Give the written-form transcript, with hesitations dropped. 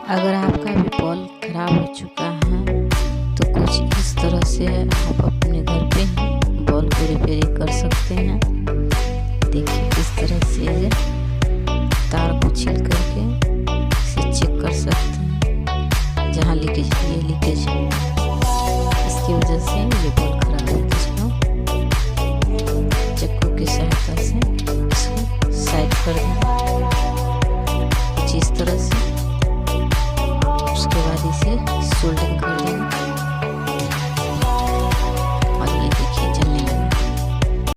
अगर आपका भी बॉल खराब हो चुका है तो कुछ इस तरह से आप अपने घर पे ही बॉल को रिपेयरिंग कर सकते हैं। देखिए इस तरह से तार को छील करके इसे चेक कर सकते हैं। जहाँ लीकेज ये लीकेज है इसकी वजह से ये बॉल खराब है। इसको चक्कू की सहायता से इसको साइड कर दें कुछ इस तरह से। उसके बाद इसे सोल्डरिंग